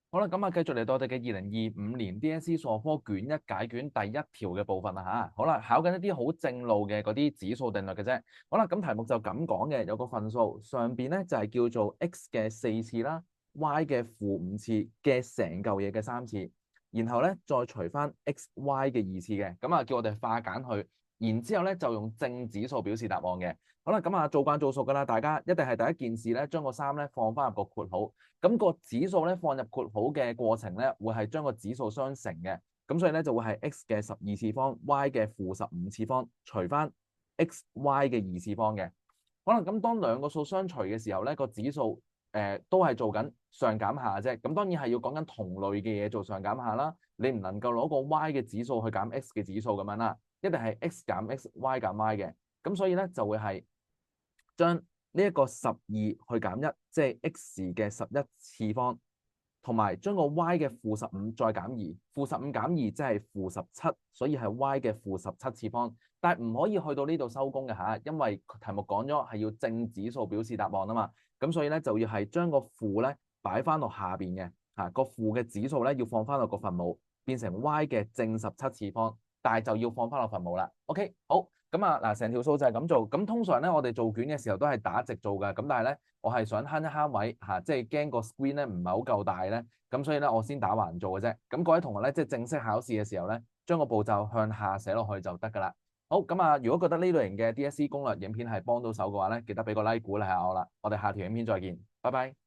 好啦，咁啊，繼續嚟到我哋嘅2025年 DSE 數學科卷一解卷第一條嘅部分啦嚇。好啦，考緊一啲好正路嘅嗰啲指數定律嘅啫。好啦，咁題目就咁講嘅，有個份數上邊咧就係叫做 x 嘅4次啦，y 嘅-5次嘅成嚿嘢嘅3次，然後咧再除翻 x、y 嘅2次嘅，咁啊叫我哋化簡去，然之後咧就用正指數表示答案嘅。好啦，咁啊做慣做熟㗎啦，大家一定係第一件事咧，將個3咧放翻入個括號。咁個指數咧放入括號嘅過程咧，會係將個指數相乘嘅，咁所以咧就會係 x 嘅12次方，y 嘅-15次方，除翻 x、y 嘅2次方嘅。可能咁當兩個數相除嘅時候咧，個指數都係做緊上減下啫。咁當然係要講緊同類嘅嘢做上減下啦。你唔能夠攞個 y 嘅指數去減 x 嘅指數咁樣啦，一定係 x 減 x、y 減 y 嘅。咁所以咧就會係將呢一個12去減1，即係 x 嘅11次方，同埋將個 y 嘅-15再減2，-15減2即係-17，所以係 y 嘅-17次方。但係唔可以去到呢度收工嘅嚇，因為題目講咗係要正指數表示答案啊嘛。咁所以咧就要係將個負咧擺翻落下邊嘅嚇，個負嘅指數咧要放翻落個分母，變成 y 嘅正17次方，但係就要放翻落分母啦。OK，好。咁啊，嗱，成條數就係咁做。咁通常咧，我哋做卷嘅時候都係打直做㗎。咁但係咧，我係想慳一慳位嚇，即係驚個 screen 咧唔係好夠大咧。咁所以咧，我先打橫做嘅啫。咁各位同學咧，即係正式考試嘅時候咧，將個步驟向下寫落去就得㗎啦。好，咁啊，如果覺得呢類型嘅 DSE 攻略影片係幫到手嘅話咧，記得俾個 like 鼓勵下我啦。我哋下條影片再見，拜拜。